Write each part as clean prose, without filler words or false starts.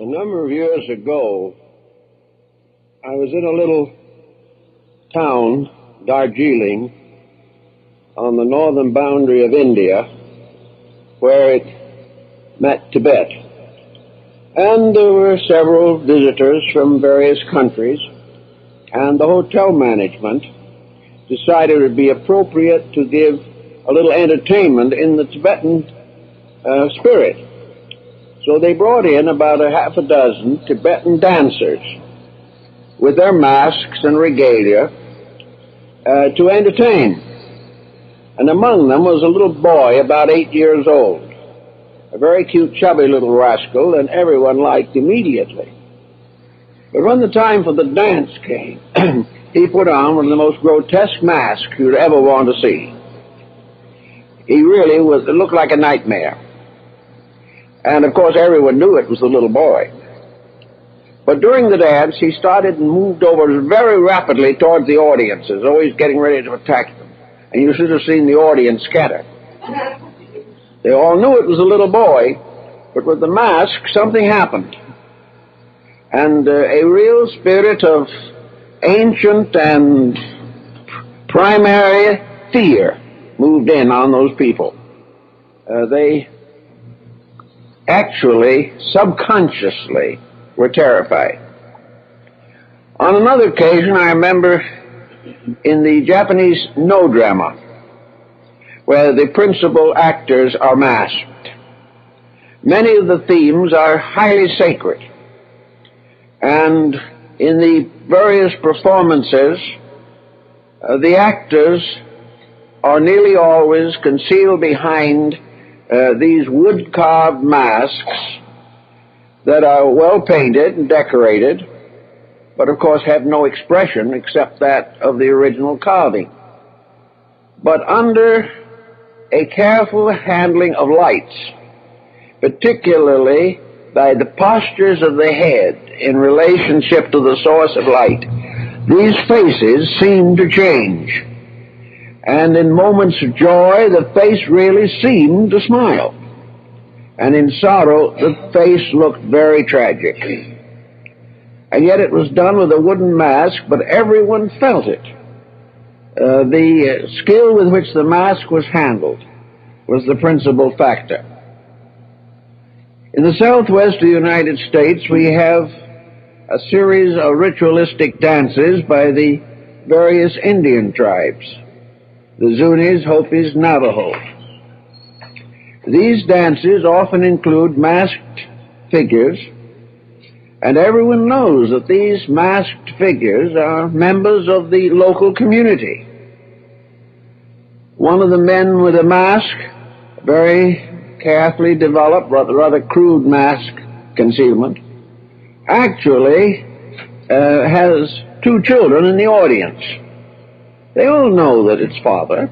A number of years ago, I was in a little town, Darjeeling, on the northern boundary of India, where it met Tibet. And there were several visitors from various countries, and the hotel management decided it would be appropriate to give a little entertainment in the Tibetan spirit. So they brought in about a half a dozen Tibetan dancers with their masks and regalia to entertain. And among them was a little boy about 8 years old, a very cute, chubby little rascal, and everyone liked immediately. But when the time for the dance came, he put on one of the most grotesque masks you'd ever want to see. He really looked like a nightmare. And of course everyone knew it was the little boy. But during the dance he started and moved over very rapidly toward the audience, as though he's getting ready to attack them. And you should have seen the audience scatter. They all knew it was a little boy, but with the mask something happened. And a real spirit of ancient and primary fear moved in on those people. They actually, subconsciously, were terrified. On another occasion, I remember in the Japanese no drama, where the principal actors are masked. Many of the themes are highly sacred, and in the various performances, the actors are nearly always concealed behind these wood-carved masks that are well painted and decorated, but of course have no expression except that of the original carving. But under a careful handling of lights, particularly by the postures of the head in relationship to the source of light, these faces seem to change. And in moments of joy, the face really seemed to smile. And in sorrow, the face looked very tragic. And yet it was done with a wooden mask, but everyone felt it. The skill with which the mask was handled was the principal factor. In the southwest of the United States, we have a series of ritualistic dances by the various Indian tribes, the Zunis, Hopis, Navajo. These dances often include masked figures, and everyone knows that these masked figures are members of the local community. One of the men with a mask, very carefully developed, rather crude mask concealment, actually has two children in the audience. They all know that it's father,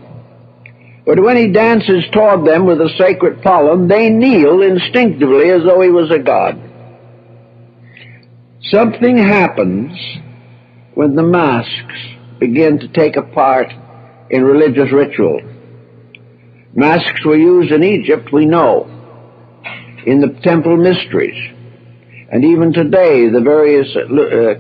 but when he dances toward them with a sacred pollen, they kneel instinctively as though he was a god. Something happens when the masks begin to take a part in religious ritual. Masks were used in Egypt, we know, in the temple mysteries. And even today, the various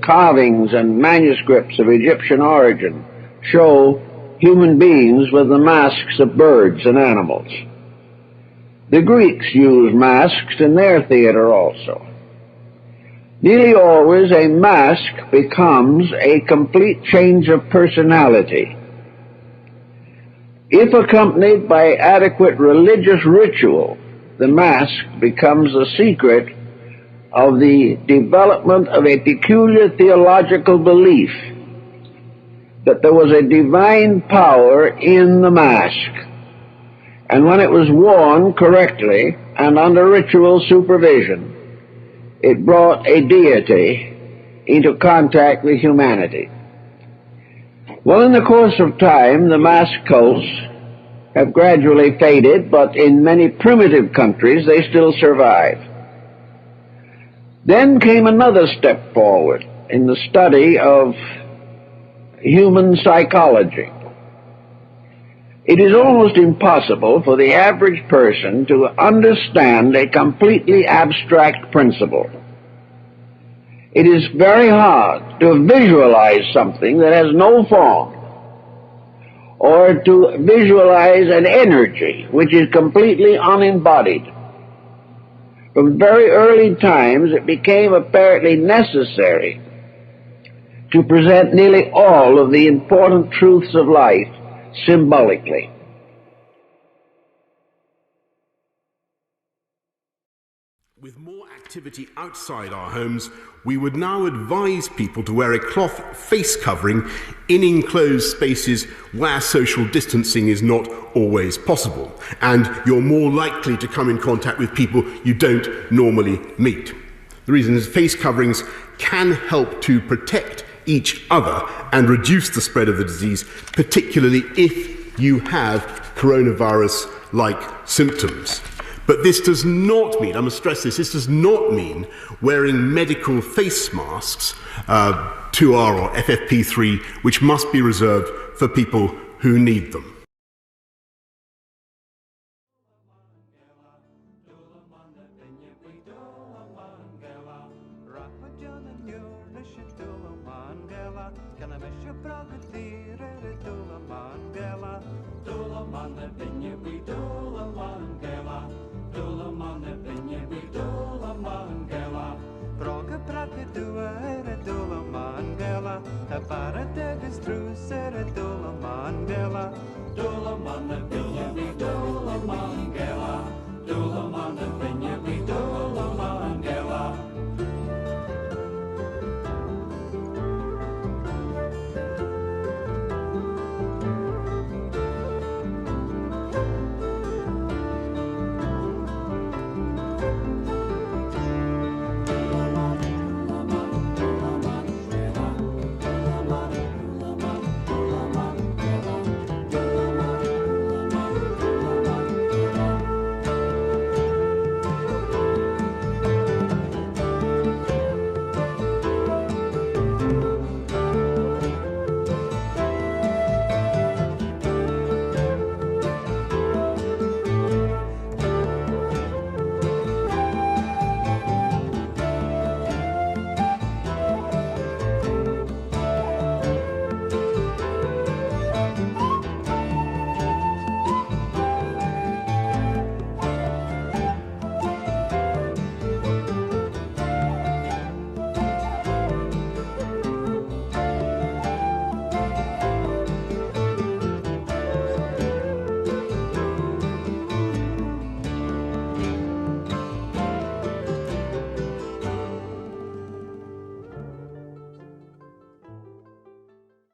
carvings and manuscripts of Egyptian origin show human beings with the masks of birds and animals. The Greeks used masks in their theater also. Nearly always a mask becomes a complete change of personality. If accompanied by adequate religious ritual, the mask becomes the secret of the development of a peculiar theological belief that there was a divine power in the mask. And when it was worn correctly and under ritual supervision, it brought a deity into contact with humanity. Well, in the course of time, the mask cults have gradually faded, but in many primitive countries they still survive. Then came another step forward in the study of human psychology. It is almost impossible for the average person to understand a completely abstract principle. It is very hard to visualize something that has no form, or to visualize an energy which is completely unembodied. From very early times, it became apparently necessary to present nearly all of the important truths of life symbolically. With more activity outside our homes, we would now advise people to wear a cloth face covering in enclosed spaces where social distancing is not always possible, and you're more likely to come in contact with people you don't normally meet. The reason is face coverings can help to protect each other and reduce the spread of the disease, particularly if you have coronavirus-like symptoms. But this does not mean, I must stress this does not mean wearing medical face masks, 2R or FFP3, which must be reserved for people who need them. Praga, Praga, Dua, Dula, Mangala,